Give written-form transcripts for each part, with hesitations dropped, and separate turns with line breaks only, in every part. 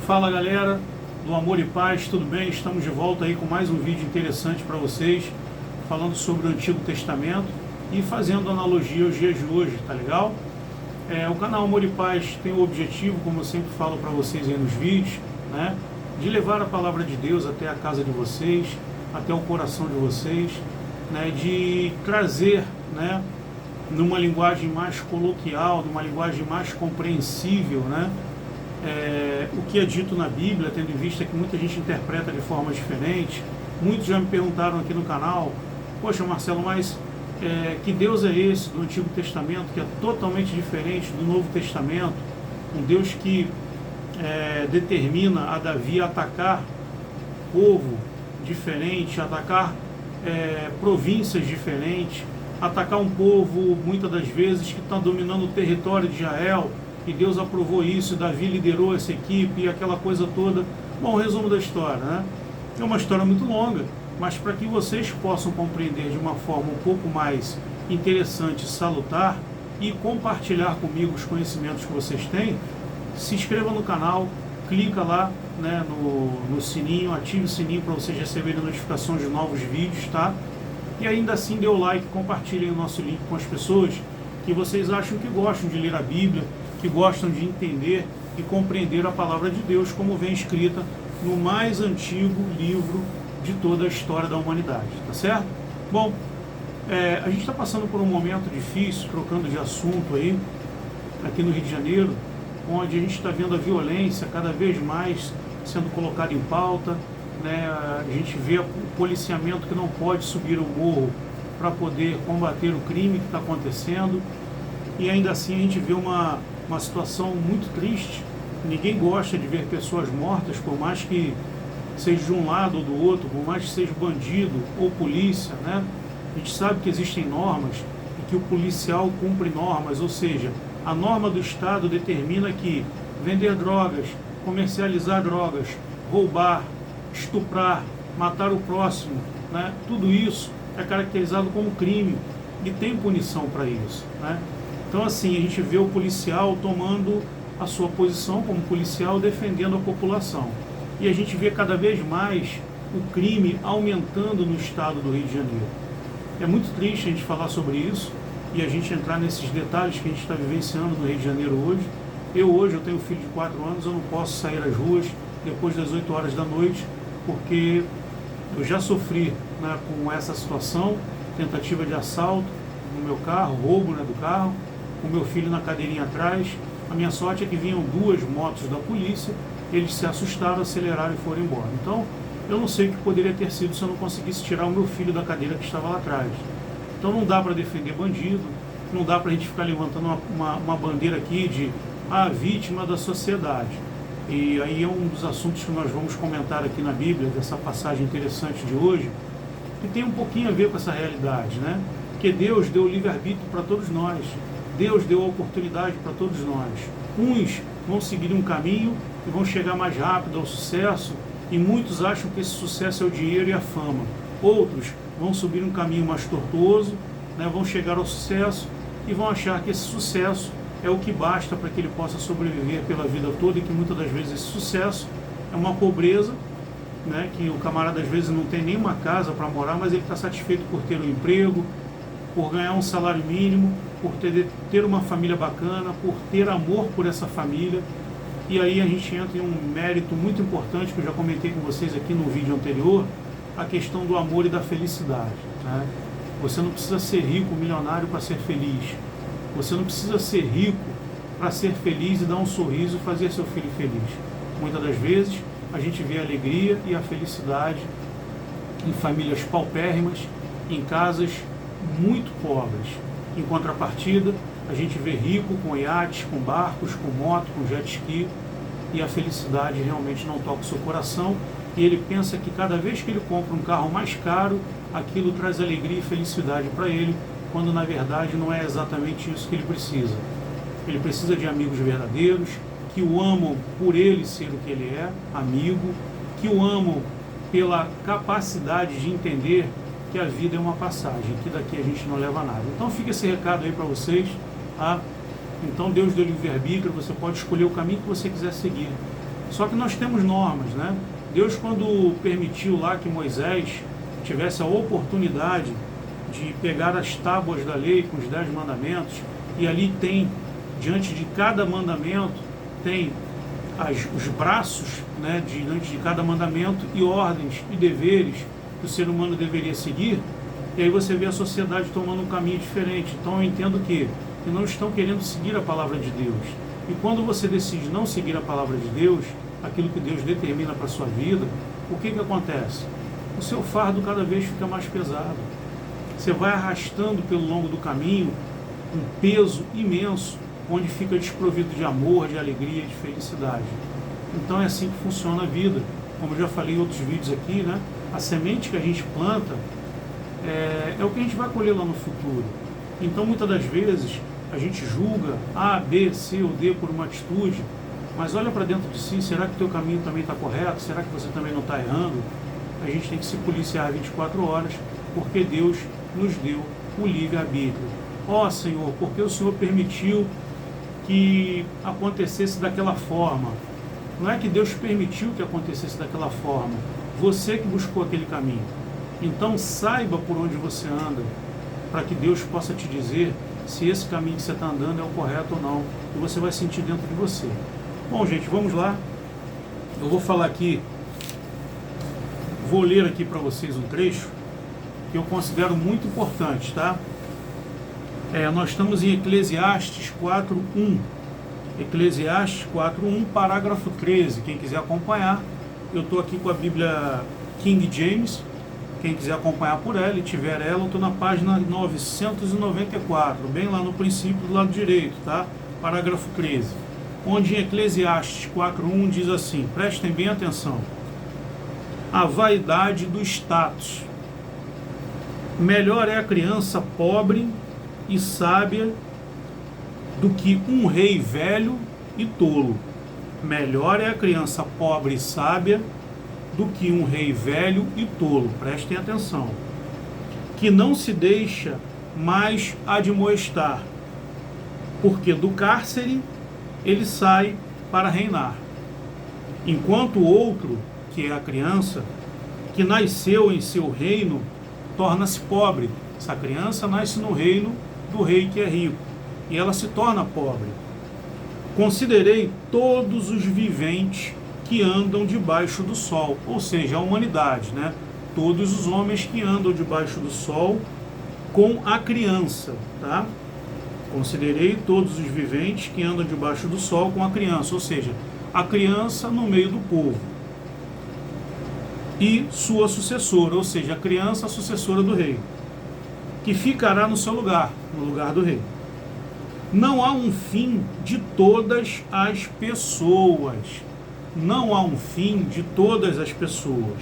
Fala galera do Amor e Paz, tudo bem? Estamos de volta aí com mais um vídeo interessante para vocês, falando sobre o Antigo Testamento e fazendo analogia aos dias de hoje, tá legal? O canal Amor e Paz tem o objetivo, como eu sempre falo para vocês aí nos vídeos, né, de levar a palavra de Deus até a casa de vocês, até o coração de vocês, né, de trazer, né, numa linguagem mais coloquial, numa linguagem mais compreensível, né, o que é dito na Bíblia, tendo em vista que muita gente interpreta de forma diferente. Muitos já me perguntaram aqui no canal: poxa Marcelo, mas que Deus é esse do Antigo Testamento, que é totalmente diferente do Novo Testamento? Um Deus que determina a Davi atacar povo diferente, atacar províncias diferentes, atacar um povo, muitas das vezes, que está dominando o território de Israel, e Deus aprovou isso, e Davi liderou essa equipe, e aquela coisa toda. Bom, resumo da história, né? É uma história muito longa, mas para que vocês possam compreender de uma forma um pouco mais interessante, salutar, e compartilhar comigo os conhecimentos que vocês têm, se inscreva no canal, clica lá, né, no sininho, ative o sininho para vocês receberem notificações de novos vídeos, tá? E ainda assim dê o like, compartilhem o nosso link com as pessoas que vocês acham que gostam de ler a Bíblia, que gostam de entender e compreender a palavra de Deus como vem escrita no mais antigo livro de toda a história da humanidade, tá certo? Bom, a gente está passando por um momento difícil, trocando de assunto aí, aqui no Rio de Janeiro, onde a gente está vendo a violência cada vez mais sendo colocada em pauta, né? A gente vê o policiamento que não pode subir o morro para poder combater o crime que está acontecendo, e ainda assim a gente vê uma situação muito triste. Ninguém gosta de ver pessoas mortas, por mais que seja de um lado ou do outro, por mais que seja bandido ou polícia, né? A gente sabe que existem normas e que o policial cumpre normas, ou seja, a norma do Estado determina que vender drogas, comercializar drogas, roubar, estuprar, matar o próximo, né? Tudo isso é caracterizado como crime e tem punição para isso, né? Então, assim, a gente vê o policial tomando a sua posição como policial, defendendo a população. E a gente vê cada vez mais o crime aumentando no estado do Rio de Janeiro. É muito triste a gente falar sobre isso e a gente entrar nesses detalhes que a gente está vivenciando no Rio de Janeiro hoje. Hoje eu tenho um filho de 4 anos, eu não posso sair às ruas depois das 8 horas da noite, porque eu já sofri, né, com essa situação, tentativa de assalto no meu carro, roubo, né, do carro, com meu filho na cadeirinha atrás. A minha sorte é que vinham 2 motos da polícia, eles se assustaram, aceleraram e foram embora. Então, eu não sei o que poderia ter sido se eu não conseguisse tirar o meu filho da cadeira que estava lá atrás. Então não dá para defender bandido, não dá para a gente ficar levantando uma bandeira aqui de vítima da sociedade. E aí é um dos assuntos que nós vamos comentar aqui na Bíblia, dessa passagem interessante de hoje, que tem um pouquinho a ver com essa realidade, né? Que Deus deu livre-arbítrio para todos nós. Deus deu a oportunidade para todos nós. Uns vão seguir um caminho e vão chegar mais rápido ao sucesso, e muitos acham que esse sucesso é o dinheiro e a fama. Outros vão subir um caminho mais tortuoso, né, vão chegar ao sucesso e vão achar que esse sucesso é o que basta para que ele possa sobreviver pela vida toda, e que muitas das vezes esse sucesso é uma pobreza, né, que o camarada às vezes não tem nenhuma casa para morar, mas ele está satisfeito por ter um emprego, por ganhar um salário mínimo, por ter uma família bacana, por ter amor por essa família. E aí a gente entra em um mérito muito importante, que eu já comentei com vocês aqui no vídeo anterior, a questão do amor e da felicidade, né? Você não precisa ser rico, milionário, para ser feliz. Você não precisa ser rico para ser feliz e dar um sorriso e fazer seu filho feliz. Muitas das vezes a gente vê a alegria e a felicidade em famílias paupérrimas, em casas muito pobres. Em contrapartida, a gente vê rico com iates, com barcos, com moto, com jet ski, e a felicidade realmente não toca o seu coração, e ele pensa que cada vez que ele compra um carro mais caro, aquilo traz alegria e felicidade para ele, quando na verdade não é exatamente isso que ele precisa. Ele precisa de amigos verdadeiros, que o amam por ele ser o que ele é, amigo, que o amam pela capacidade de entender que a vida é uma passagem, que daqui a gente não leva nada. Então fica esse recado aí para vocês, tá? Então Deus deu livre-arbítrio, você pode escolher o caminho que você quiser seguir. Só que nós temos normas, né? Deus, quando permitiu lá que Moisés tivesse a oportunidade de pegar as tábuas da lei com os 10 mandamentos, e ali tem, diante de cada mandamento, tem os braços, né, diante de cada mandamento, e ordens e deveres que o ser humano deveria seguir, e aí você vê a sociedade tomando um caminho diferente. Então eu entendo que não estão querendo seguir a palavra de Deus. E quando você decide não seguir a palavra de Deus, aquilo que Deus determina para a sua vida, o que acontece? O seu fardo cada vez fica mais pesado. Você vai arrastando pelo longo do caminho um peso imenso, onde fica desprovido de amor, de alegria, de felicidade. Então é assim que funciona a vida. Como eu já falei em outros vídeos aqui, né? A semente que a gente planta é o que a gente vai colher lá no futuro. Então muitas das vezes a gente julga A, B, C ou D por uma atitude, mas olha para dentro de si, será que o teu caminho também está correto? Será que você também não está errando? A gente tem que se policiar 24 horas, porque Deus nos deu o livre-arbítrio. Ó Senhor, porque o Senhor permitiu que acontecesse daquela forma? Não é que Deus permitiu que acontecesse daquela forma, você que buscou aquele caminho. Então saiba por onde você anda, para que Deus possa te dizer se esse caminho que você está andando é o correto ou não, e você vai sentir dentro de você. Bom, gente, vamos lá. Eu vou falar aqui, vou ler aqui para vocês um trecho que eu considero muito importante, tá? Nós estamos em Eclesiastes 4:1. Eclesiastes 4:1, parágrafo 13. Quem quiser acompanhar, eu estou aqui com a Bíblia King James. Quem quiser acompanhar por ela e tiver ela, eu estou na página 994, bem lá no princípio do lado direito, tá? Parágrafo 13. Onde em Eclesiastes 4:1 diz assim, prestem bem atenção: a vaidade do status. Melhor é a criança pobre e sábia do que um rei velho e tolo. Melhor é a criança pobre e sábia do que um rei velho e tolo. Prestem atenção. Que não se deixa mais admoestar, porque do cárcere ele sai para reinar. Enquanto o outro, que é a criança, que nasceu em seu reino, torna-se pobre. Essa criança nasce no reino do rei que é rico, e ela se torna pobre. Considerei todos os viventes que andam debaixo do sol, ou seja, a humanidade, né? Todos os homens que andam debaixo do sol com a criança, tá? Considerei todos os viventes que andam debaixo do sol com a criança, ou seja, a criança no meio do povo. E sua sucessora, ou seja, a criança sucessora do rei, que ficará no seu lugar, no lugar do rei. Não há um fim de todas as pessoas. Não há um fim de todas as pessoas,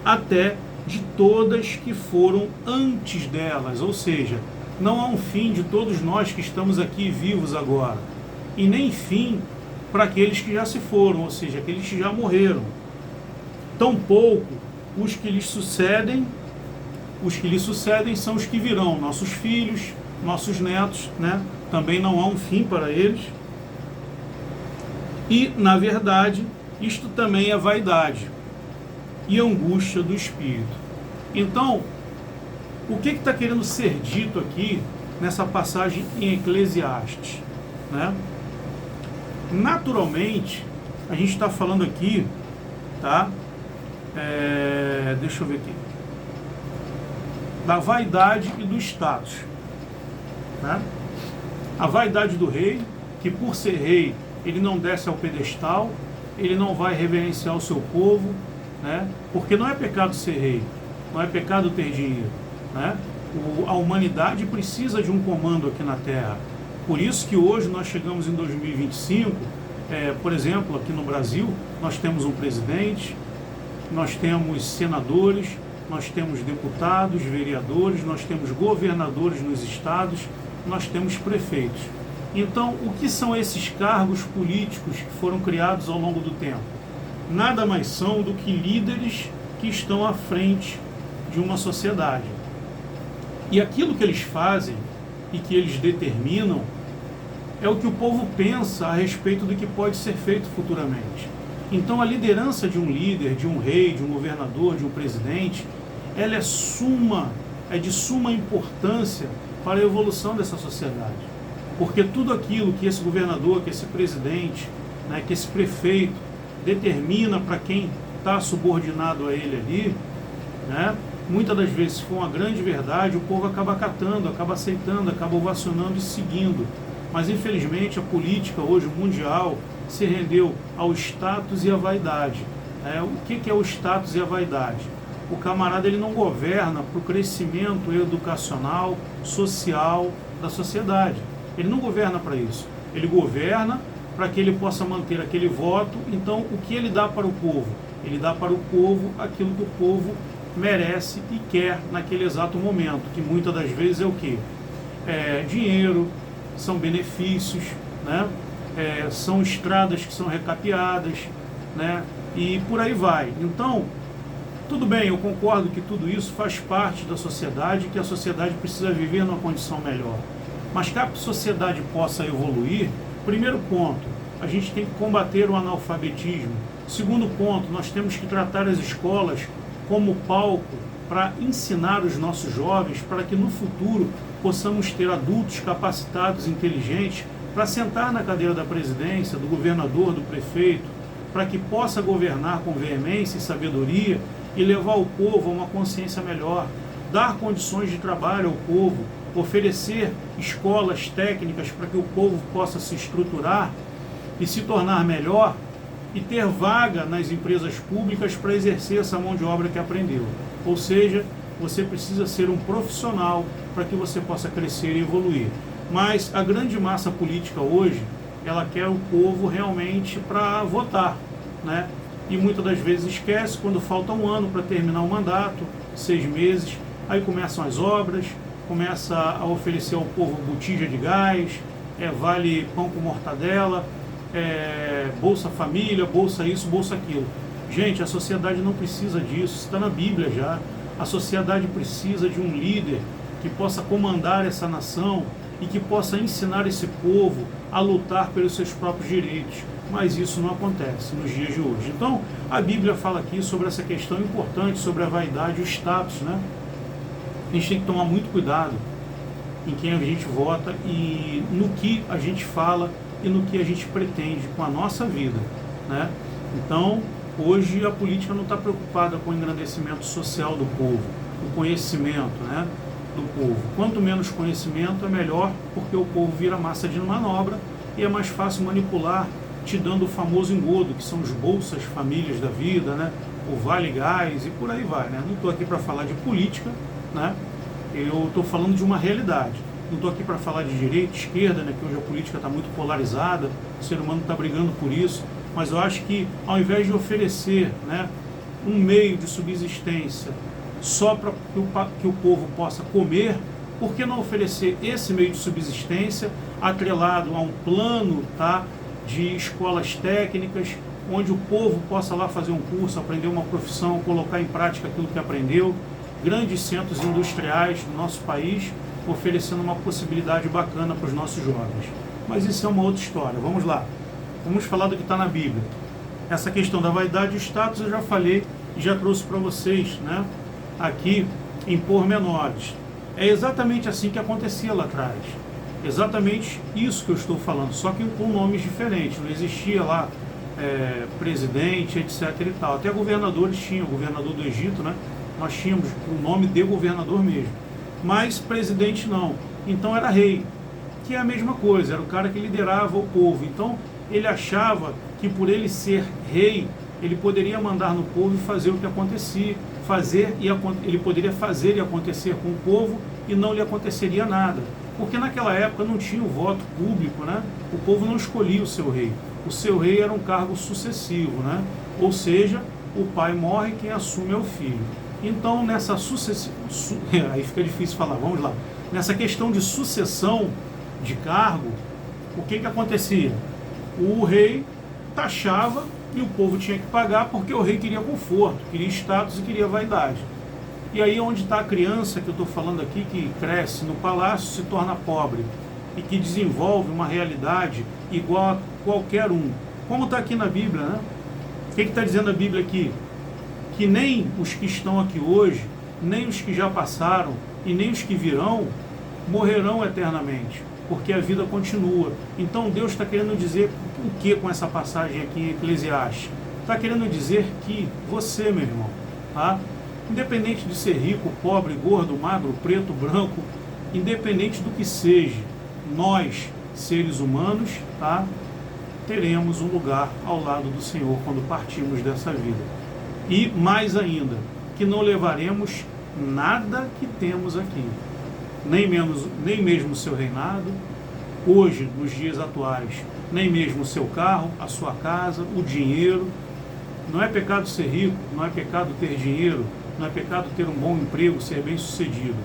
até de todas que foram antes delas, ou seja, não há um fim de todos nós que estamos aqui vivos agora, e nem fim para aqueles que já se foram, ou seja, aqueles que já morreram. Tampouco os que lhes sucedem são os que virão, nossos filhos, nossos netos, né? Também não há um fim para eles. E, na verdade, isto também é vaidade e angústia do espírito. Então, o que está querendo ser dito aqui nessa passagem em Eclesiastes, né? Naturalmente, a gente está falando aqui, tá? Deixa eu ver aqui, da vaidade e do status, né? A vaidade do rei, que por ser rei, ele não desce ao pedestal, ele não vai reverenciar o seu povo, né? Porque não é pecado ser rei, não é pecado ter dinheiro, né? A humanidade precisa de um comando aqui na Terra. Por isso que hoje nós chegamos em 2025, por exemplo, aqui no Brasil, nós temos um presidente, nós temos senadores, nós temos deputados, vereadores, nós temos governadores nos estados, nós temos prefeitos. Então, o que são esses cargos políticos que foram criados ao longo do tempo? Nada mais são do que líderes que estão à frente de uma sociedade. E aquilo que eles fazem e que eles determinam é o que o povo pensa a respeito do que pode ser feito futuramente. Então a liderança de um líder, de um rei, de um governador, de um presidente, ela é de suma importância para a evolução dessa sociedade. Porque tudo aquilo que esse governador, que esse presidente, né, que esse prefeito determina para quem está subordinado a ele ali, né, muitas das vezes, se for uma grande verdade, o povo acaba acatando, acaba aceitando, acaba ovacionando e seguindo. Mas infelizmente a política hoje mundial se rendeu ao status e à vaidade. O que é o status e a vaidade? O camarada ele não governa para o crescimento educacional, social da sociedade. Ele não governa para isso. Ele governa para que ele possa manter aquele voto. Então, o que ele dá para o povo? Ele dá para o povo aquilo que o povo merece e quer naquele exato momento, que muitas das vezes é o quê? Dinheiro, são benefícios, né? São estradas que são recapeadas, né? E por aí vai. Então, tudo bem, eu concordo que tudo isso faz parte da sociedade, que a sociedade precisa viver numa condição melhor. Mas que a sociedade possa evoluir, primeiro ponto, a gente tem que combater o analfabetismo. Segundo ponto, nós temos que tratar as escolas como palco para ensinar os nossos jovens, para que no futuro possamos ter adultos capacitados, inteligentes, para sentar na cadeira da presidência, do governador, do prefeito, para que possa governar com veemência e sabedoria e levar o povo a uma consciência melhor, dar condições de trabalho ao povo, oferecer escolas técnicas para que o povo possa se estruturar e se tornar melhor e ter vaga nas empresas públicas para exercer essa mão de obra que aprendeu. Ou seja, você precisa ser um profissional para que você possa crescer e evoluir. Mas a grande massa política hoje, ela quer o povo realmente para votar, né? E muitas das vezes esquece quando falta um ano para terminar o mandato, 6 meses, aí começam as obras, começa a oferecer ao povo botija de gás, vale pão com mortadela, Bolsa Família, Bolsa isso, Bolsa aquilo. Gente, a sociedade não precisa disso, está na Bíblia já. A sociedade precisa de um líder que possa comandar essa nação e que possa ensinar esse povo a lutar pelos seus próprios direitos. Mas isso não acontece nos dias de hoje. Então, a Bíblia fala aqui sobre essa questão importante, sobre a vaidade e o status, né? A gente tem que tomar muito cuidado em quem a gente vota e no que a gente fala e no que a gente pretende com a nossa vida, né? Então, hoje a política não está preocupada com o engrandecimento social do povo, o conhecimento, né, do povo. Quanto menos conhecimento é melhor, porque o povo vira massa de manobra e é mais fácil manipular, te dando o famoso engodo, que são os bolsas famílias da vida, né, o Vale Gás e por aí vai, né? Não estou aqui para falar de política, né? Eu estou falando de uma realidade. Não estou aqui para falar de direita, esquerda, né, que hoje a política está muito polarizada, o ser humano está brigando por isso, mas eu acho que ao invés de oferecer, né, um meio de subsistência só para que o povo possa comer, por que não oferecer esse meio de subsistência atrelado a um plano, tá, de escolas técnicas, onde o povo possa lá fazer um curso, aprender uma profissão, colocar em prática aquilo que aprendeu, grandes centros industriais do nosso país, oferecendo uma possibilidade bacana para os nossos jovens. Mas isso é uma outra história. Vamos lá. Vamos falar do que está na Bíblia. Essa questão da vaidade e status eu já falei e já trouxe para vocês, né, aqui em pormenores. É exatamente assim que acontecia lá atrás. Exatamente isso que eu estou falando, só que com nomes diferentes. Não existia lá presidente, etc. e tal. Até governadores tinham, o governador do Egito, né? Nós tínhamos o nome de governador mesmo. Mas presidente não. Então era rei, que é a mesma coisa, era o cara que liderava o povo. Então ele achava que por ele ser rei, ele poderia mandar no povo e fazer o que acontecia, ele poderia fazer e acontecer com o povo e não lhe aconteceria nada. Porque naquela época não tinha o voto público, né? O povo não escolhia o seu rei. O seu rei era um cargo sucessivo, né? Ou seja, o pai morre, quem assume é o filho. Então, nessa aí fica difícil falar, vamos lá. Nessa questão de sucessão de cargo, o que acontecia? O rei taxava e o povo tinha que pagar porque o rei queria conforto, queria status e queria vaidade. E aí onde está a criança que eu estou falando aqui, que cresce no palácio, se torna pobre e que desenvolve uma realidade igual a qualquer um. Como está aqui na Bíblia, né? O que está dizendo a Bíblia aqui? Que nem os que estão aqui hoje, nem os que já passaram e nem os que virão morrerão eternamente, porque a vida continua. Então Deus está querendo dizer o que com essa passagem aqui em Eclesiastes? Está querendo dizer que você, meu irmão, tá? Independente de ser rico, pobre, gordo, magro, preto, branco, independente do que seja, nós, seres humanos, tá? Teremos um lugar ao lado do Senhor quando partirmos dessa vida. E mais ainda, que não levaremos nada que temos aqui, nem mesmo o seu reinado, hoje, nos dias atuais, nem mesmo o seu carro, a sua casa, o dinheiro. Não é pecado ser rico, não é pecado ter dinheiro, não é pecado ter um bom emprego, ser bem sucedido.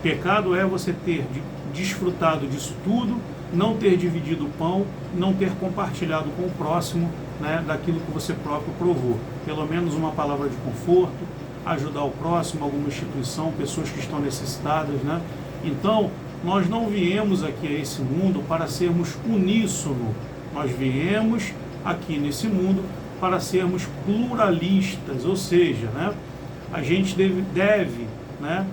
Pecado é você ter desfrutado disso tudo, não ter dividido o pão, não ter compartilhado com o próximo, né, daquilo que você próprio provou. Pelo menos uma palavra de conforto, ajudar o próximo, alguma instituição, pessoas que estão necessitadas, né? Então, nós não viemos aqui a esse mundo para sermos uníssono. Nós viemos aqui nesse mundo para sermos pluralistas, ou seja, né, a gente deve, né,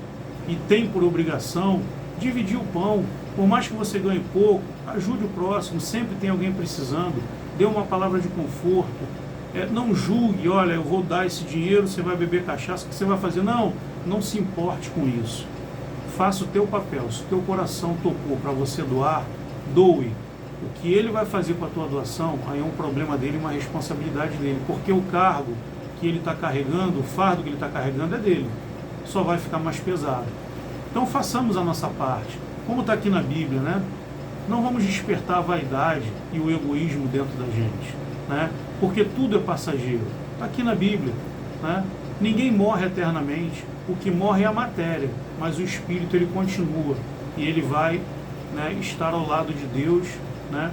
e tem por obrigação dividir o pão. Por mais que você ganhe pouco, ajude o próximo, sempre tem alguém precisando, dê uma palavra de conforto, não julgue, olha, eu vou dar esse dinheiro, você vai beber cachaça, o que você vai fazer? Não se importe com isso. Faça o teu papel. Se o teu coração tocou para você doar, doe. O que ele vai fazer com a tua doação, aí é um problema dele, uma responsabilidade dele, porque o cargo que ele está carregando, o fardo que ele está carregando é dele, só vai ficar mais pesado. Então façamos a nossa parte, como está aqui na Bíblia, né? Não vamos despertar a vaidade e o egoísmo dentro da gente, né? Porque tudo é passageiro, está aqui na Bíblia, né? Ninguém morre eternamente, o que morre é a matéria, mas o espírito ele continua e ele vai, né, estar ao lado de Deus, né,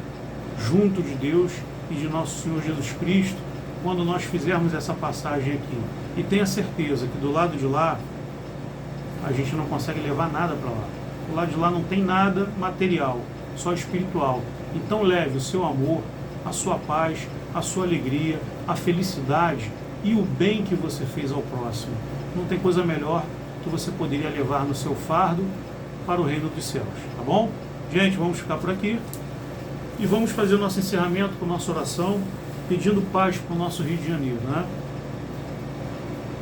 junto de Deus e de nosso Senhor Jesus Cristo, quando nós fizermos essa passagem aqui. E tenha certeza que do lado de lá, a gente não consegue levar nada para lá. Do lado de lá não tem nada material, só espiritual. Então leve o seu amor, a sua paz, a sua alegria, a felicidade e o bem que você fez ao próximo. Não tem coisa melhor que você poderia levar no seu fardo para o reino dos céus, tá bom? Gente, vamos ficar por aqui e vamos fazer o nosso encerramento com a nossa oração, pedindo paz para o nosso Rio de Janeiro, né?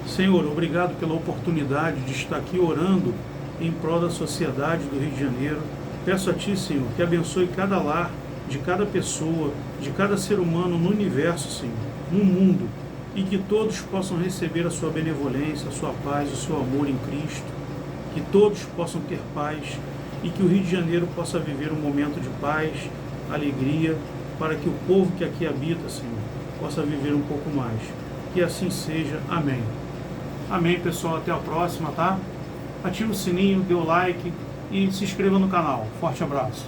Senhor, obrigado pela oportunidade de estar aqui orando em prol da sociedade do Rio de Janeiro. Peço a Ti, Senhor, que abençoe cada lar, de cada pessoa, de cada ser humano no universo, Senhor, no mundo, e que todos possam receber a Sua benevolência, a Sua paz, o Seu amor em Cristo, que todos possam ter paz e que o Rio de Janeiro possa viver um momento de paz, alegria, para que o povo que aqui habita, Senhor, possa viver um pouco mais. Que assim seja. Amém. Amém, pessoal. Até a próxima, tá? Ative o sininho, dê o like e se inscreva no canal. Forte abraço.